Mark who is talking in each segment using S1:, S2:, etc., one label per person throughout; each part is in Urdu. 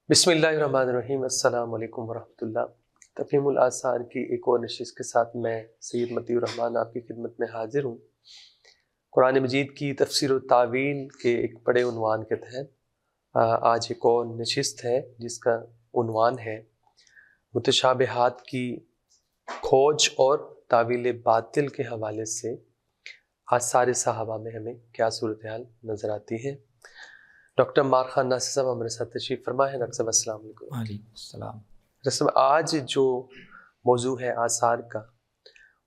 S1: بسم اللہ الرحمن الرحیم۔ السلام علیکم ورحمۃ اللہ۔ تفہیم الآثار کی ایک اور نشست کے ساتھ میں سید مطیع الرحمن آپ کی خدمت میں حاضر ہوں۔ قرآن مجید کی تفسیر و تعویل کے ایک بڑے عنوان کے تحت آج ایک اور نشست ہے جس کا عنوان ہے متشابہات کی کھوج اور تعویل باطل کے حوالے سے آثار صحابہ میں ہمیں کیا صورتحال نظر آتی ہے۔ ڈاکٹر مار خان ناصر صاحب ہمارے ساتھ تشریف فرما ہے۔ ڈاکٹر صاحب السلام علیکم۔
S2: وعلیکم السلام۔
S1: ڈاکٹر صاحب آج جو موضوع ہے آثار کا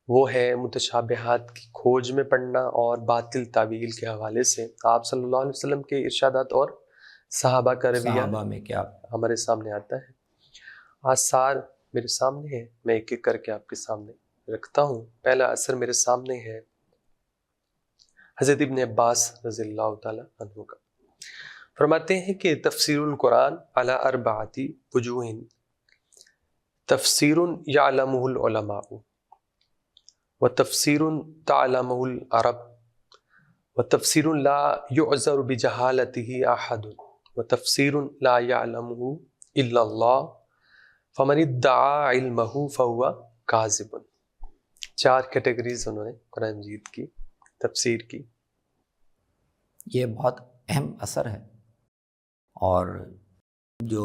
S1: وہ ہے متشابہات کی کھوج میں پڑھنا اور باطل تعویل کے حوالے سے آپ صلی اللہ علیہ وسلم کے ارشادات اور صحابہ کا رویہ
S2: صحابہ میں کیا
S1: ہمارے سامنے آتا ہے۔ آثار میرے سامنے ہے، میں ایک ایک کر کے آپ کے سامنے رکھتا ہوں۔ پہلا اثر میرے سامنے ہے حضرت ابن عباس رضی اللہ تعالی عنہ کا۔ فرماتے ہیں کہ تفسیر القرآن علی اربعۃ وجوہ، تفسیر یعلمہ العلماء، وتفسیر تعلمہ العرب، وتفسیر لا یعذر بجہالتہ احد، وتفسیر لا یعلمہ الا اللہ، فمن ادعا علمہ فہو کاذب۔ چار کیٹیگریز انہوں نے قرآن مجید کی تفسیر کی۔
S2: یہ بہت اہم اثر ہے، اور جو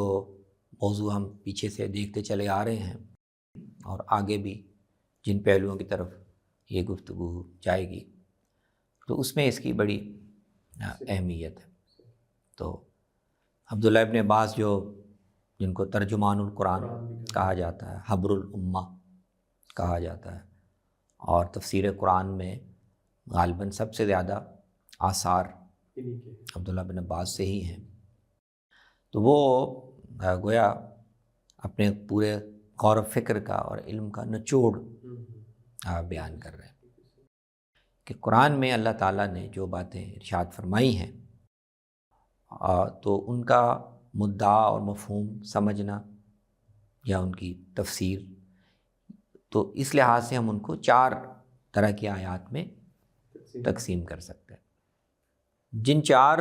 S2: موضوع ہم پیچھے سے دیکھتے چلے آ رہے ہیں اور آگے بھی جن پہلوؤں کی طرف یہ گفتگو جائے گی تو اس میں اس کی بڑی اہمیت ہے۔ تو عبداللہ ابن عباس جن کو ترجمان القرآن کہا جاتا ہے، حبر الامہ کہا جاتا ہے، اور تفسیر قرآن میں غالباً سب سے زیادہ آثار عبداللہ بن عباس سے ہی ہیں، تو وہ گویا اپنے پورے غور و فکر کا اور علم کا نچوڑ بیان کر رہے ہیں کہ قرآن میں اللہ تعالیٰ نے جو باتیں ارشاد فرمائی ہیں تو ان کا مدعا اور مفہوم سمجھنا یا ان کی تفسیر، تو اس لحاظ سے ہم ان کو چار طرح کی آیات میں تقسیم کر سکتے ہیں۔ جن چار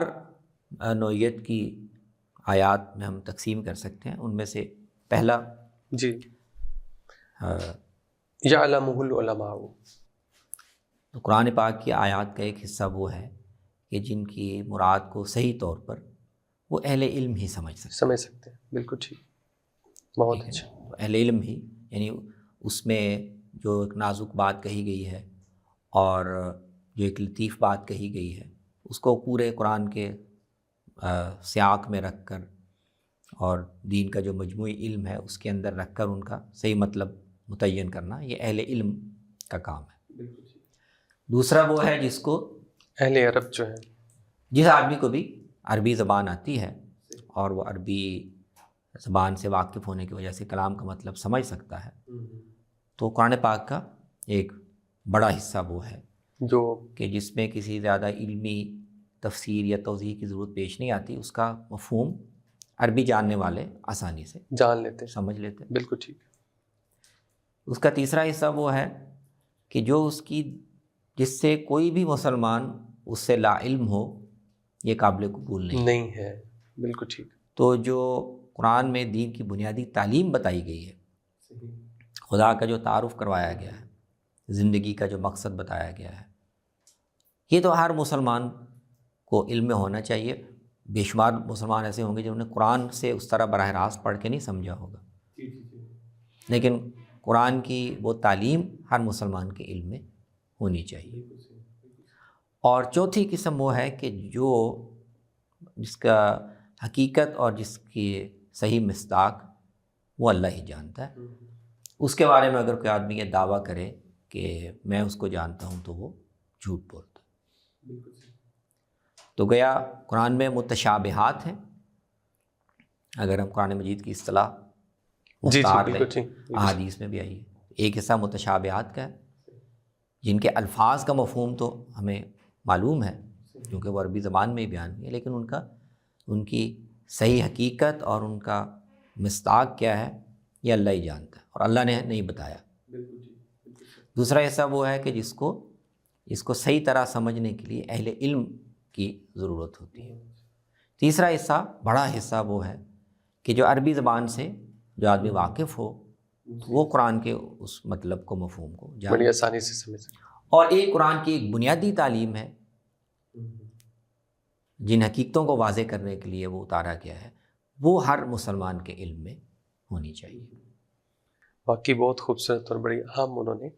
S2: نوعیت کی آیات میں ہم تقسیم کر سکتے ہیں ان میں سے پہلا
S1: جی یعلمہ العلماء،
S2: تو قرآن پاک کی آیات کا ایک حصہ وہ ہے کہ جن کی مراد کو صحیح طور پر وہ اہل علم ہی سمجھ
S1: سکتے ہیں۔ بالکل ٹھیک، بہت اچھا۔
S2: اہل علم ہی، یعنی اس میں جو ایک نازک بات کہی گئی ہے اور جو ایک لطیف بات کہی گئی ہے اس کو پورے قرآن کے سیاق میں رکھ کر اور دین کا جو مجموعی علم ہے اس کے اندر رکھ کر ان کا صحیح مطلب متعین کرنا، یہ اہل علم کا کام ہے۔ دوسرا وہ ہے جس کو
S1: اہل عرب جو ہے،
S2: جس آدمی کو بھی عربی زبان آتی ہے اور وہ عربی زبان سے واقف ہونے کی وجہ سے کلام کا مطلب سمجھ سکتا ہے، تو قرآن پاک کا ایک بڑا حصہ وہ ہے
S1: جو
S2: کہ جس میں کسی زیادہ علمی تفسیر یا توضیح کی ضرورت پیش نہیں آتی، اس کا مفہوم عربی جاننے والے آسانی سے
S1: جان لیتے،
S2: سمجھ لیتے۔
S1: بالکل ٹھیک۔
S2: اس کا تیسرا حصہ وہ ہے کہ جو جس سے کوئی بھی مسلمان اس سے لا علم ہو، یہ قابل قبول نہیں
S1: ہے، بالکل ٹھیک۔
S2: تو جو قرآن میں دین کی بنیادی تعلیم بتائی گئی ہے، خدا کا جو تعارف کروایا گیا ہے، زندگی کا جو مقصد بتایا گیا ہے، یہ تو ہر مسلمان کو علم میں ہونا چاہیے۔ بے شمار مسلمان ایسے ہوں گے جنہوں نے قرآن سے اس طرح براہ راست پڑھ کے نہیں سمجھا ہوگا، لیکن قرآن کی وہ تعلیم ہر مسلمان کے علم میں ہونی چاہیے۔ اور چوتھی قسم وہ ہے کہ جس کا حقیقت اور جس کی صحیح مصداق وہ اللہ ہی جانتا ہے، اس کے بارے میں اگر کوئی آدمی یہ دعویٰ کرے کہ میں اس کو جانتا ہوں تو وہ جھوٹ بولتا ہے۔ تو گیا قرآن میں متشابہات ہیں، اگر ہم قرآن مجید کی اصطلاح مختار لیں، احادیث میں بھی آئی ہے۔ ایک حصہ متشابہات کا ہے جن کے الفاظ کا مفہوم تو ہمیں معلوم ہے کیونکہ وہ عربی زبان میں ہی بیان ہوئی ہے، لیکن ان کی صحیح حقیقت اور ان کا مصداق کیا ہے یہ اللہ ہی جانتا ہے اور اللہ نے نہیں بتایا۔ دوسرا حصہ وہ ہے کہ اس کو صحیح طرح سمجھنے کے لیے اہل علم کی ضرورت ہوتی ہے۔ تیسرا حصہ، بڑا حصہ وہ ہے کہ جو عربی زبان سے جو آدمی واقف ہو وہ قرآن کے اس مطلب کو، مفہوم کو
S1: بڑی آسانی سے سمجھ سکے.
S2: اور ایک قرآن کی ایک بنیادی تعلیم ہے جن حقیقتوں کو واضح کرنے کے لیے وہ اتارا گیا ہے، وہ ہر مسلمان کے علم میں ہونی چاہیے.
S1: واقعی بہت خوبصورت اور بڑی اہم انہوں نے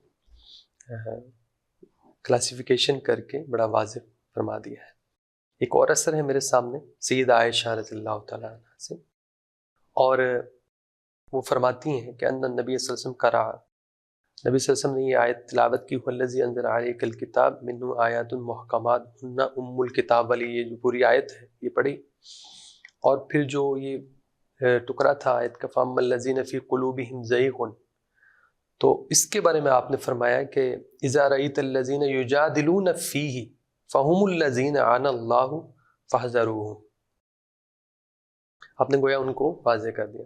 S1: کلاسیفیکیشن کر کے بڑا واضح فرما دیا ہے. ایک اور اثر ہے میرے سامنے سیدہ عائشہ رضی اللہ تعالیٰ عنہ سے، اور وہ فرماتی ہیں کہ ان نبی صلی اللہ علیہ وسلم قرأ، نبی صلی اللہ علیہ وسلم نے یہ آیت تلاوت کی، الذی انزل علیک الکتاب منہ آیات محکمات ہن ام الکتاب والی، یہ جو پوری آیت ہے یہ پڑھی، اور پھر جو یہ ٹکڑا تھا آیت کا فاما الذین فی قلوبہم زیغ، تو اس کے بارے میں آپ نے فرمایا کہ اذا رأیت الذین یجادلون فیہ فہم الذین عانی اللہ فاحذروہم، آپ نے گویا ان کو واضح کر دیا.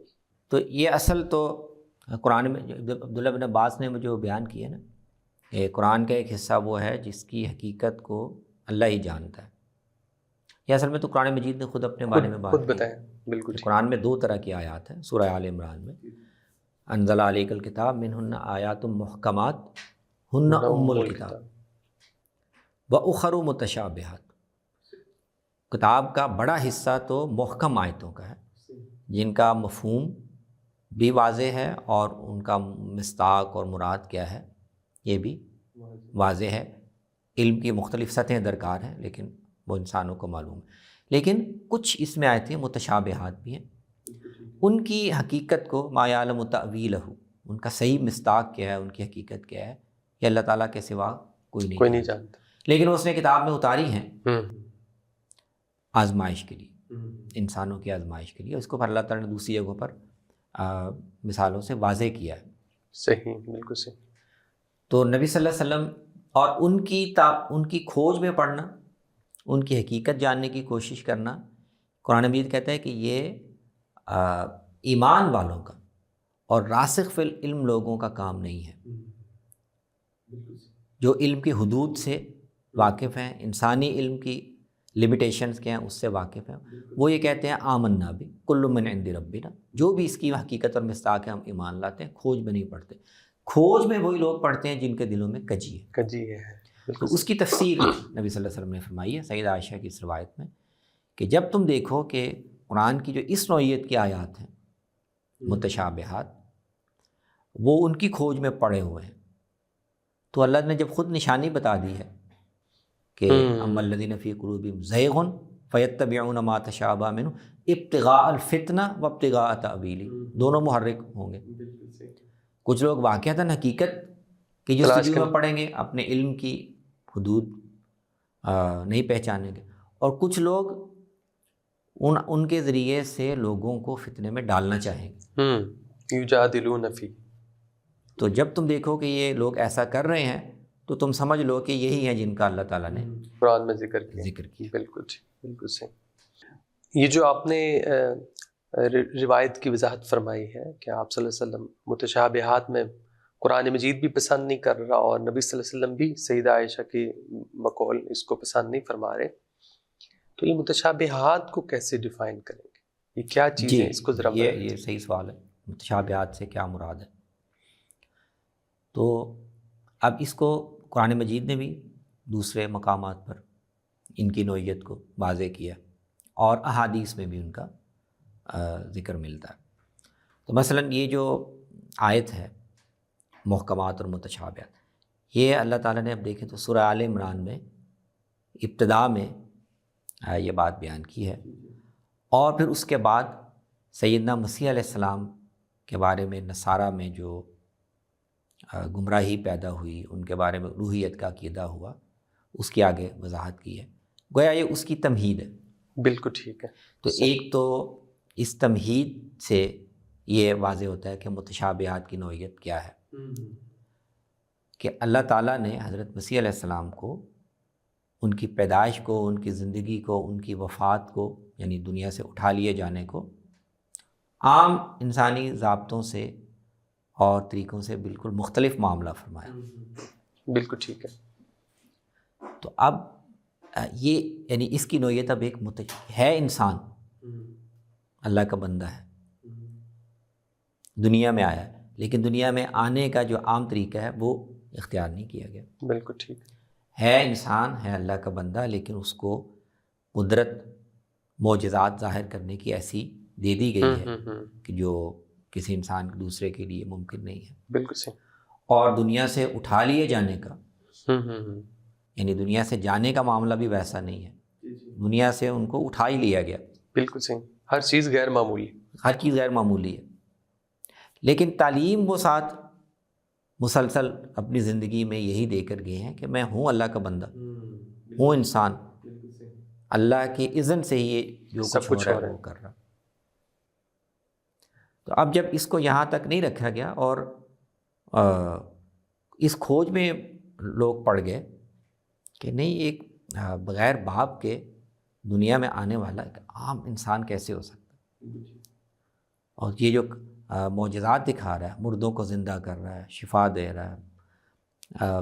S2: تو یہ اصل تو قرآن میں عبداللہ بن عباس نے مجھے وہ بیان کیا نا، کہ قرآن کا ایک حصہ وہ ہے جس کی حقیقت کو اللہ ہی جانتا ہے. یہ اصل میں تو قرآن مجید نے خود اپنے بارے میں
S1: خود
S2: بات کی.
S1: بتائیں. بالکل
S2: قرآن میں 2 طرح کی آیات ہیں سورہ آل عمران میں، انزل علیک الکتاب منہن آیات محکمات ہن ام الکتاب واخر متشابہات. کتاب کا بڑا حصہ تو محکم آیتوں کا ہے جن کا مفہوم بھی واضح ہے اور ان کا مصداق اور مراد کیا ہے یہ بھی واضح ہے. علم کی مختلف سطحیں درکار ہیں لیکن وہ انسانوں کو معلوم ہے. لیکن کچھ اس میں آیتیں متشابہات بھی ہیں، ان کی حقیقت کو ما یعلم تأویلہ، ان کا صحیح مصداق کیا ہے، ان کی حقیقت کیا ہے، یہ اللہ تعالیٰ کے سوا کوئی نہیں
S1: جانتا.
S2: لیکن اس نے کتاب میں اتاری ہیں آزمائش کے لیے، انسانوں کی آزمائش کے لیے. اس کو پر اللہ تعالیٰ نے دوسری جگہوں پر مثالوں سے واضح کیا ہے.
S1: صحیح، بالکل صحیح.
S2: تو نبی صلی اللہ علیہ وسلم اور ان کی کھوج میں پڑھنا، ان کی حقیقت جاننے کی کوشش کرنا، قرآن مجید کہتا ہے کہ یہ ایمان والوں کا اور راسخ فی العلم لوگوں کا کام نہیں ہے، جو علم کی حدود سے واقف ہیں، انسانی علم کی لمیٹیشنز کے ہیں اس سے واقف ہیں. وہ یہ کہتے ہیں آمنا بھی کل من عند ربنا، جو بھی اس کی حقیقت اور مصداق ہے ہم ایمان لاتے ہیں، کھوج میں نہیں پڑھتے. کھوج میں وہی لوگ پڑھتے ہیں جن کے دلوں میں کجی ہے. تو اس کی تفسیر نبی صلی اللہ علیہ وسلم نے فرمائی ہے سیدہ عائشہ کی اس روایت میں کہ جب تم دیکھو کہ قرآن کی جو اس نوعیت کی آیات ہیں متشابہات، وہ ان کی کھوج میں پڑے ہوئے ہیں، تو اللہ نے جب خود نشانی بتا دی ہے کہ اما الذین فی قلوبہم زیغ فیتبعون ما تشابہ منہ ابتغاء الفتنہ وابتغاء تأویلہ، دونوں محرک ہوں گے. کچھ لوگ واقعتاً حقیقت کی جستجو میں پڑھیں گے، اپنے علم کی حدود نہیں پہچانیں گے، اور کچھ لوگ ان کے ذریعے سے لوگوں کو فتنے میں ڈالنا چاہیں گے.
S1: یجادلون فی،
S2: تو جب تم دیکھو کہ یہ لوگ ایسا کر رہے ہیں تو تم سمجھ لو کہ یہی ہیں جن کا اللہ تعالیٰ نے
S1: قرآن میں ذکر کیا. بالکل ٹھیک، بالکل صحیح. یہ جو آپ نے روایت کی وضاحت فرمائی ہے کہ آپ صلی اللہ علیہ وسلم متشابہات میں قرآن مجید بھی پسند نہیں کر رہا، اور نبی صلی اللہ علیہ وسلم بھی سیدہ عائشہ کی بقول اس کو پسند نہیں فرما رہے، تو یہ متشابہات کو کیسے ڈیفائن کریں گے؟ یہ کیا چیز ہے؟ اس کو ذرا
S2: یہ صحیح سوال ہے، متشابہات سے کیا مراد ہے. تو اب اس کو قرآن مجید نے بھی دوسرے مقامات پر ان کی نوعیت کو واضح کیا اور احادیث میں بھی ان کا ذکر ملتا ہے. تو مثلا یہ جو آیت ہے محکمات اور متشابہات، یہ اللہ تعالیٰ نے اب دیکھیں تو سورہ آل عمران میں ابتدا میں یہ بات بیان کی ہے، اور پھر اس کے بعد سیدنا مسیح علیہ السلام کے بارے میں نصارہ میں جو گمراہی پیدا ہوئی، ان کے بارے میں الوہیت کا عقیدہ ہوا، اس کی آگے وضاحت کی ہے. گویا یہ اس کی تمہید ہے.
S1: بالکل ٹھیک ہے.
S2: تو ایک تو اس تمہید سے یہ واضح ہوتا ہے کہ متشابہات کی نوعیت کیا ہے، کہ اللہ تعالیٰ نے حضرت مسیح علیہ السلام کو، ان کی پیدائش کو، ان کی زندگی کو، ان کی وفات کو، یعنی دنیا سے اٹھا لیے جانے کو عام انسانی ضابطوں سے اور طریقوں سے بالکل مختلف معاملہ فرمایا.
S1: بالکل ٹھیک ہے.
S2: تو اب یہ یعنی اس کی نوعیت اب ایک ہے انسان، اللہ کا بندہ ہے، دنیا میں آیا ہے، لیکن دنیا میں آنے کا جو عام طریقہ ہے وہ اختیار نہیں کیا گیا۔
S1: بالکل ٹھیک
S2: ہے انسان، ہے اللہ کا بندہ، لیکن اس کو قدرت معجزات ظاہر کرنے کی ایسی دے دی گئی ہے کہ جو کسی انسان دوسرے کے لیے ممکن نہیں ہے۔
S1: بالکل صحیح۔
S2: اور دنیا سے اٹھا لیے جانے کا، یعنی دنیا سے جانے کا معاملہ بھی ویسا نہیں ہے، دنیا سے ان کو اٹھا ہی لیا گیا۔
S1: بالکل صحیح، ہر چیز غیر معمولی،
S2: ہر چیز غیر معمولی ہے، لیکن تعلیم وہ ساتھ مسلسل اپنی زندگی میں یہی دے کر گئے ہیں کہ میں ہوں اللہ کا بندہ، ہوں انسان، اللہ کی اذن سے ہی یہ جو
S1: سب
S2: کچھ ہو رہا ہے وہ کر رہا۔ تو اب جب اس کو یہاں تک نہیں رکھا گیا اور اس کھوج میں لوگ پڑ گئے کہ نہیں، ایک بغیر باپ کے دنیا میں آنے والا ایک عام انسان کیسے ہو سکتا ہے، اور یہ جو معجزات دکھا رہا ہے، مردوں کو زندہ کر رہا ہے، شفا دے رہا ہے،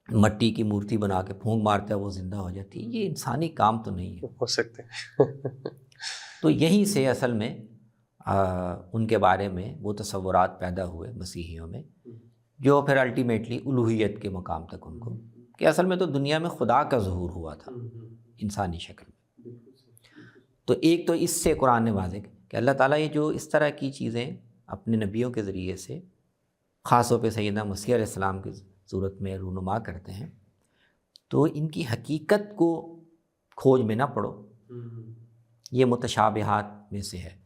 S2: مٹی کی مورتی بنا کے پھونک مارتا ہے وہ زندہ ہو جاتی ہے، یہ انسانی کام تو نہیں ہے
S1: ہو سکتے۔
S2: تو یہیں سے اصل میں ان کے بارے میں وہ تصورات پیدا ہوئے مسیحیوں میں، جو پھر الٹیمیٹلی الوہیت کے مقام تک ان کو، کہ اصل میں تو دنیا میں خدا کا ظہور ہوا تھا انسانی شکل میں۔ تو ایک تو اس سے قرآن نے واضح کہ اللہ تعالیٰ یہ جو اس طرح کی چیزیں اپنے نبیوں کے ذریعے سے خاص طور پہ سیدنا مسیح علیہ السلام کی صورت میں رونما کرتے ہیں، تو ان کی حقیقت کو کھوج میں نہ پڑو، یہ متشابہات میں سے ہے۔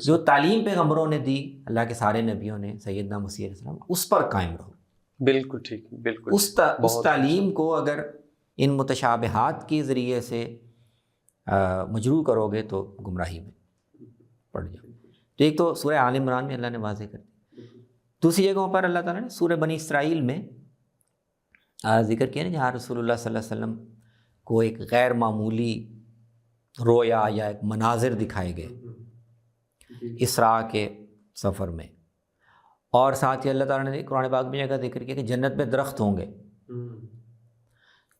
S2: جو تعلیم پیغمبروں نے دی، اللہ کے سارے نبیوں نے، سیدنا مسیح علیہ السلام، اس پر قائم رہو۔
S1: بالکل ٹھیک، بالکل
S2: اس تعلیم کو اگر ان متشابہات کے ذریعے سے مجروح کرو گے تو گمراہی میں پڑ جاؤ۔ تو ایک تو سورہ آل عمران میں اللہ نے واضح کر دی، دوسری جگہوں پر اللہ تعالیٰ نے سورہ بنی اسرائیل میں ذکر کیا نا، جہاں رسول اللہ صلی اللہ علیہ وسلم کو ایک غیر معمولی رویا یا ایک مناظر دکھائے گئے اسراء کے سفر میں، اور ساتھ ہی اللہ تعالیٰ نے قرآن پاک میں جگہ ذکر کیا کہ جنت میں درخت ہوں گے۔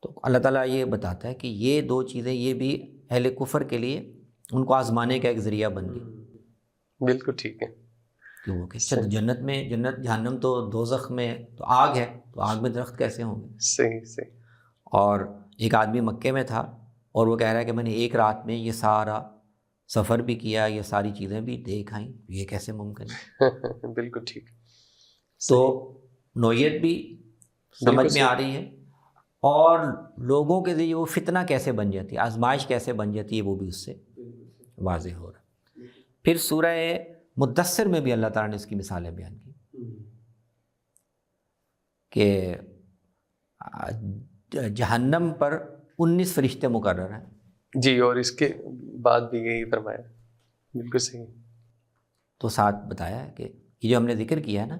S2: تو اللہ تعالیٰ یہ بتاتا ہے کہ یہ دو چیزیں یہ بھی اہل کفر کے لیے ان کو آزمانے کا ایک ذریعہ بن گئی۔
S1: بالکل ٹھیک ہے،
S2: کہ وہ کہ جنت میں، جنت جہنم تو دوزخ میں تو آگ ہے، تو آگ میں درخت کیسے ہوں گے؟
S1: صحیح صحیح۔
S2: اور ایک آدمی مکے میں تھا اور وہ کہہ رہا ہے کہ میں نے ایک رات میں یہ سارا سفر بھی کیا، یہ ساری چیزیں بھی دیکھ آئیں، یہ کیسے ممکن ہے؟
S1: بالکل ٹھیک۔
S2: تو نوعیت بھی سمجھ میں آ رہی ہے، اور لوگوں کے ذریعے وہ فتنہ کیسے بن جاتی ہے، آزمائش کیسے بن جاتی ہے، وہ بھی اس سے واضح ہو رہا ہے۔ پھر سورہ مدثر میں بھی اللہ تعالیٰ نے اس کی مثالیں بیان کی کہ جہنم پر 19 فرشتے مقرر ہیں،
S1: جی، اور اس کے بعد بھی یہی فرمایا، بالکل صحیح۔
S2: تو ساتھ بتایا کہ یہ جو ہم نے ذکر کیا ہے نا،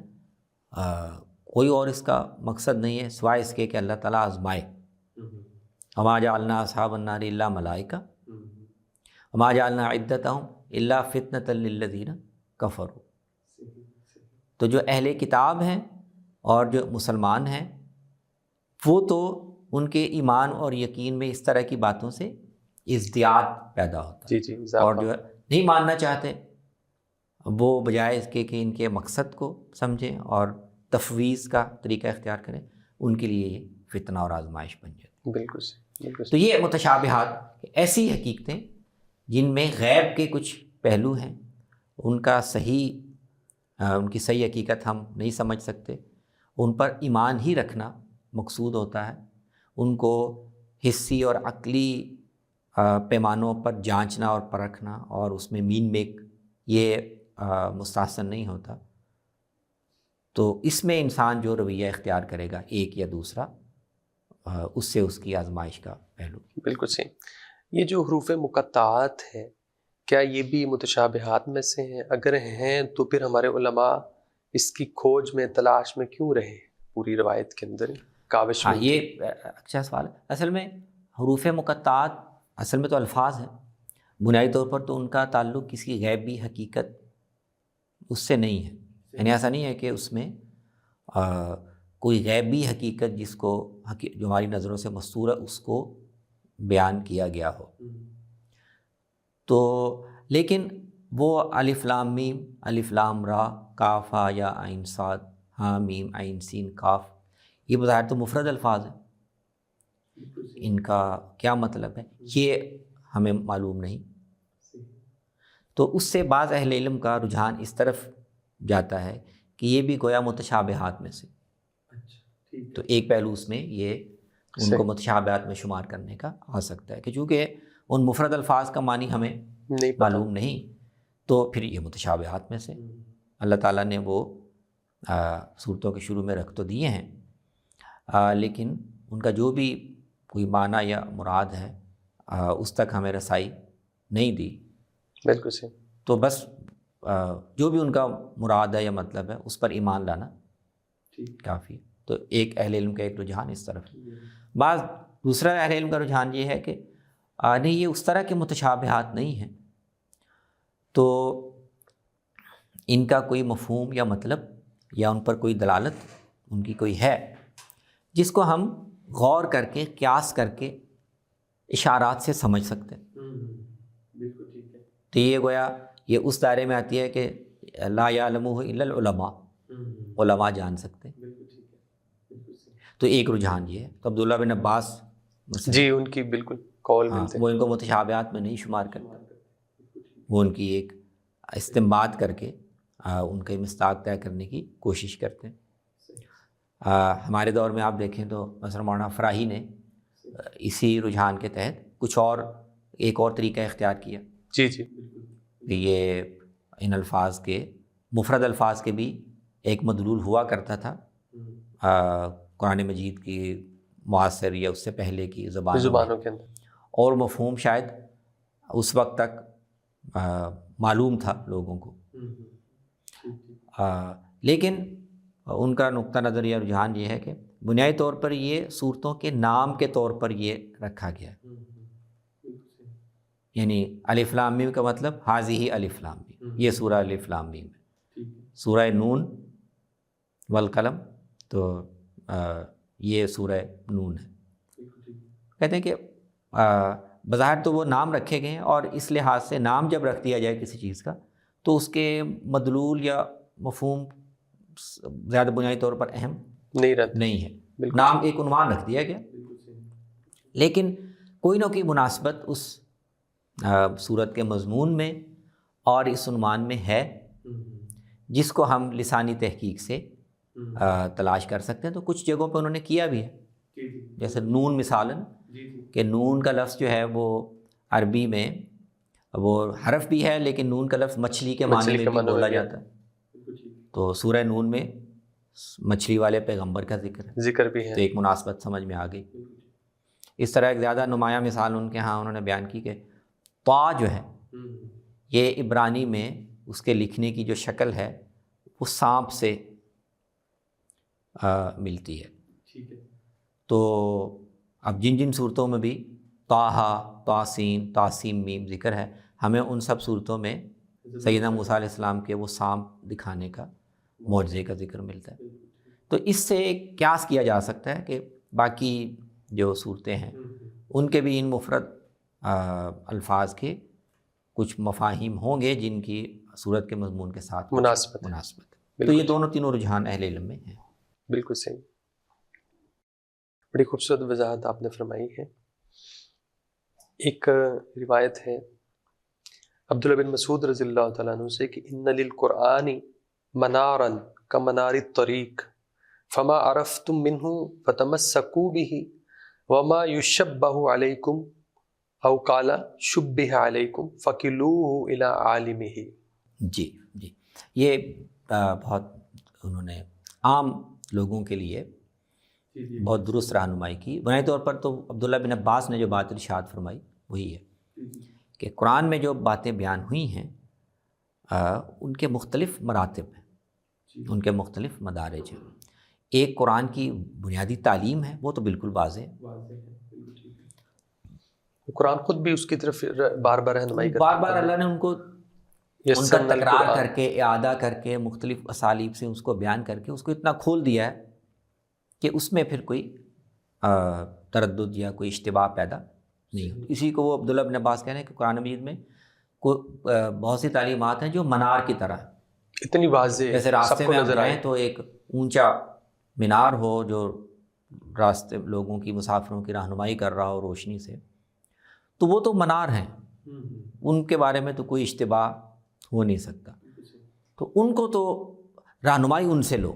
S2: کوئی اور اس کا مقصد نہیں ہے سوائے اس کے کہ اللہ تعالیٰ آزمائے۔ وما جعلنا اصحاب النار الا ملائکہ وما جعلنا عدتہم الا فتنۃ للذین کفروا۔ تو جو اہل کتاب ہیں اور جو مسلمان ہیں، وہ تو ان کے ایمان اور یقین میں اس طرح کی باتوں سے ازدیاد پیدا ہوتا ہے،
S1: جی،
S2: اور جو نہیں ماننا چاہتے وہ بجائے اس کے کہ ان کے مقصد کو سمجھیں اور تفویض کا طریقہ اختیار کریں، ان کے لیے یہ فتنہ اور آزمائش بن جاتی ہے۔
S1: بالکل صحیح، بالکل۔
S2: تو یہ متشابہات ایسی حقیقتیں جن میں غیب کے کچھ پہلو ہیں، ان کی صحیح حقیقت ہم نہیں سمجھ سکتے، ان پر ایمان ہی رکھنا مقصود ہوتا ہے، ان کو حسی اور عقلی پیمانوں پر جانچنا اور پرکھنا، اور اس میں مین میک یہ مستحسن نہیں ہوتا۔ تو اس میں انسان جو رویہ اختیار کرے گا ایک یا دوسرا، اس سے اس کی آزمائش کا پہلو۔
S1: بالکل صحیح۔ یہ جو حروف مقطعات ہیں، کیا یہ بھی متشابہات میں سے ہیں؟ اگر ہیں تو پھر ہمارے علماء اس کی کھوج میں، تلاش میں کیوں رہے پوری روایت کے اندر، کاوش میں؟
S2: یہ اچھا سوال ہے۔ اصل میں حروف مقطعات اصل میں تو الفاظ ہیں، بنیادی طور پر تو ان کا تعلق کسی غیبی حقیقت اس سے نہیں ہے، یعنی ایسا نہیں ہے کہ اس میں کوئی غیبی حقیقت جس کو جو ہماری نظروں سے مستور ہے اس کو بیان کیا گیا ہو۔ تو لیکن وہ الف لام میم، الف لام را، کاف ہا یا عین صاد، ہاں میم عین سین کاف، یہ بظاہر تو مفرد الفاظ ہیں، ان کا کیا مطلب ہے یہ ہمیں معلوم نہیں. تو اس سے بعض اہل علم کا رجحان اس طرف جاتا ہے کہ یہ بھی گویا متشابہات میں سے. تو ایک پہلو اس میں یہ ان کو متشابہات میں شمار کرنے کا آ سکتا ہے کہ چونکہ ان مفرد الفاظ کا معنی ہمیں معلوم نہیں، تو پھر یہ متشابہات میں سے. اللہ تعالیٰ نے وہ صورتوں کے شروع میں رکھ تو دیے ہیں، لیکن ان کا جو بھی کوئی معنی یا مراد ہے اس تک ہمیں رسائی نہیں دی.
S1: بالکل صحیح.
S2: تو بس جو بھی ان کا مراد ہے یا مطلب ہے اس پر ایمان لانا کافی ہے. تو ایک اہل علم کا ایک رجحان اس طرف. بعض دوسرا اہل علم کا رجحان یہ ہے کہ نہیں، یہ اس طرح کے متشابہات نہیں ہیں، تو ان کا کوئی مفہوم یا مطلب یا ان پر کوئی دلالت ان کی کوئی ہے جس کو ہم غور کر کے قیاس کر کے اشارات سے سمجھ سکتے ہیں. تو یہ گویا یہ اس دائرے میں آتی ہے کہ لا یعلمہ الا العلماء، علماء جان سکتے ہیں. تو ایک رجحان یہ ہے. تو عبداللہ بن عباس
S1: جی ان کی بالکل قول ملتے ہیں،
S2: وہ ان کو متشابہات میں نہیں شمار کرتے، وہ ان کی ایک استنباط کر کے ان کا مصداق طے کرنے کی کوشش کرتے ہیں. ہمارے دور میں آپ دیکھیں تو مثلا مولانا فراہی نے اسی رجحان کے تحت کچھ اور ایک اور طریقہ اختیار کیا.
S1: جی جی.
S2: یہ ان الفاظ کے مفرد الفاظ کے بھی ایک مدلول ہوا کرتا تھا قرآن مجید کی معاصر یا اس سے پہلے کی زبانوں کے اندر، اور مفہوم شاید اس وقت تک معلوم تھا لوگوں کو، لیکن ان کا نقطہ نظر یا رجحان یہ ہے کہ بنیادی طور پر یہ صورتوں کے نام کے طور پر یہ رکھا گیا ہے. یعنی الف لام میم کا مطلب حاذی الف لام میم، یہ سورہ الف لام میم ہے. سورہ نون والقلم تو یہ سورہ نون ہے. کہتے ہیں کہ بظاہر تو وہ نام رکھے گئے ہیں، اور اس لحاظ سے نام جب رکھ دیا جائے کسی چیز کا تو اس کے مدلول یا مفہوم زیادہ بنیادی طور پر اہم نہیں ہے. نام ایک عنوان رکھ دیا گیا، لیکن کوئی نہ کوئی مناسبت اس صورت کے مضمون میں اور اس عنوان میں ہے جس کو ہم لسانی تحقیق سے تلاش کر سکتے ہیں. تو کچھ جگہوں پہ انہوں نے کیا بھی ہے، جیسے نون مثالاً، کہ نون کا لفظ جو ہے وہ عربی میں وہ حرف بھی ہے، لیکن نون کا لفظ مچھلی کے معنی میں بھی بولا جاتا ہے. تو سورہ نون میں مچھلی والے پیغمبر کا ذکر بھی ہے، تو ایک مناسبت سمجھ میں آ گئی. اس طرح ایک زیادہ نمایاں مثال ان کے ہاں انہوں نے بیان کی کہ طا جو ہے یہ عبرانی میں اس کے لکھنے کی جو شکل ہے وہ سانپ سے ملتی ہے. تو اب جن جن صورتوں میں بھی طٰہٰ، طاسین، طاسیم میم ذکر ہے، ہمیں ان سب صورتوں میں سیدنا موسیٰ علیہ السلام کے وہ سانپ دکھانے کا معجزے کا ذکر ملتا ہے. تو اس سے ایک قیاس کیا جا سکتا ہے کہ باقی جو صورتیں ہیں ان کے بھی ان مفرد الفاظ کے کچھ مفاہیم ہوں گے جن کی صورت کے مضمون کے ساتھ مناسبت ہے. تو یہ دونوں تینوں رجحان اہل علم میں ہیں.
S1: بالکل صحیح. بڑی خوبصورت وضاحت آپ نے فرمائی ہے. ایک روایت ہے عبداللہ بن مسعود رضی اللہ تعالیٰ عنہ سے کہ ان للقرآن منارا کمنار الطریق فما عرفتم منہ فتمسکوا بہ وما یشبہ علیکم او قال شبہ علیکم فکلوہ الی عالمہ.
S2: جی جی، یہ بہت انہوں نے عام لوگوں کے لیے بہت درست رہنمائی کی. بنیادی طور پر تو عبداللہ بن عباس نے جو بات ارشاد فرمائی وہی ہے کہ قرآن میں جو باتیں بیان ہوئی ہیں ان کے مختلف مراتب ہیں، ان کے مختلف مدارج ہیں. ایک قرآن کی بنیادی تعلیم ہے، وہ تو بالکل واضح ہے.
S1: قرآن خود بھی اس کی طرف بار بار رہنمائی کرتا ہے،
S2: بار بار اللہ نے ان کو ان کا تکرار کر کے، اعادہ کر کے، مختلف اسالیب سے اس کو بیان کر کے اس کو اتنا کھول دیا ہے کہ اس میں پھر کوئی تردد یا کوئی اشتباہ پیدا نہیں ہوتی. اسی کو وہ عبداللہ بن عباس کہہ رہے ہیں کہ قرآن مجید میں بہت سی تعلیمات ہیں جو منار کی طرح،
S1: اتنی واضح،
S2: جیسے راستے میں نظر آئے تو ایک اونچا مینار ہو جو راستے لوگوں کی، مسافروں کی رہنمائی کر رہا ہو روشنی سے، تو وہ تو منار ہیں، ان کے بارے میں تو کوئی اشتباہ ہو نہیں سکتا. تو ان کو تو رہنمائی ان سے لو،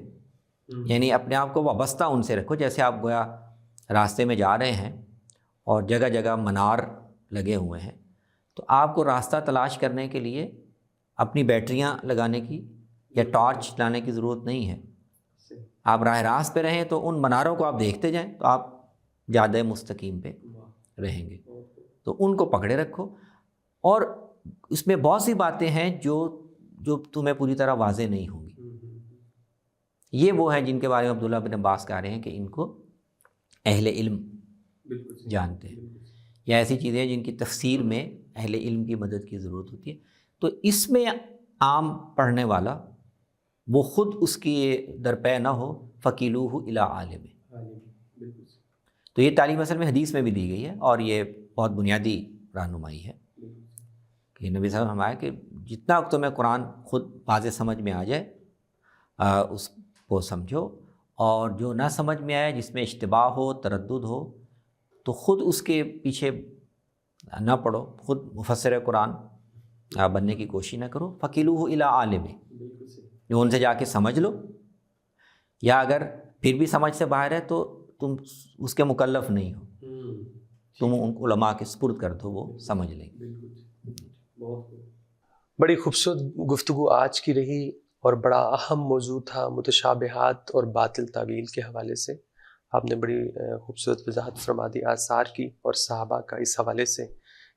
S2: یعنی اپنے آپ کو وابستہ ان سے رکھو. جیسے آپ گویا راستے میں جا رہے ہیں اور جگہ جگہ منار لگے ہوئے ہیں، تو آپ کو راستہ تلاش کرنے کے لیے اپنی بیٹریاں لگانے کی یا ٹارچ لانے کی ضرورت نہیں ہے. آپ راہ راست پہ رہیں تو ان مناروں کو آپ دیکھتے جائیں تو آپ جادہ مستقیم پہ رہیں گے. تو ان کو پکڑے رکھو. اور اس میں بہت سی باتیں ہیں جو تمہیں پوری طرح واضح نہیں ہوں گی. یہ وہ ہیں جن کے بارے میں عبداللہ بن عباس کہہ رہے ہیں کہ ان کو اہل علم جانتے ہیں، یا ایسی چیزیں جن کی تفسیر میں اہل علم کی مدد کی ضرورت ہوتی ہے. تو اس میں عام پڑھنے والا وہ خود اس کی درپے نہ ہو، فقیلوہ الی عالم. تو یہ تعلیم اصل میں حدیث میں بھی دی گئی ہے، اور یہ بہت بنیادی رہنمائی ہے کہ نبی صلی اللہ علیہ وسلم نے فرمایا کہ جتنا وقت تمہیں قرآن خود واضح سمجھ میں آ جائے اس کو سمجھو، اور جو نہ سمجھ میں آئے، جس میں اشتباہ ہو، تردد ہو، تو خود اس کے پیچھے نہ پڑھو، خود مفسر قرآن بننے کی کوشش نہ کرو. فقیلوہ الی عالم، جو ان سے جا کے سمجھ لو، یا اگر پھر بھی سمجھ سے باہر ہے تو تم اس کے مکلف نہیں ہو، تم ان علماء کے سپرد کر دو، وہ سمجھ لیں گے.
S1: بڑی خوبصورت گفتگو آج کی رہی، اور بڑا اہم موضوع تھا متشابہات اور باطل تعویل کے حوالے سے. آپ نے بڑی خوبصورت وضاحت فرما دی آثار کی اور صحابہ کا اس حوالے سے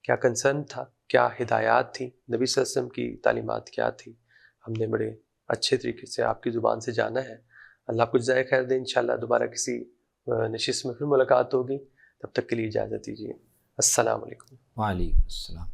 S1: کیا کنسرن تھا، کیا ہدایات تھیں، نبی صلی اللہ علیہ وسلم کی تعلیمات کیا تھی. ہم نے بڑے اچھے طریقے سے آپ کی زبان سے جانا ہے. اللہ کچھ جزائے خیر دے. انشاءاللہ دوبارہ کسی نشست میں پھر ملاقات ہوگی. تب تک کے لیے اجازت دیجیے. السلام علیکم.
S2: وعلیکم السلام.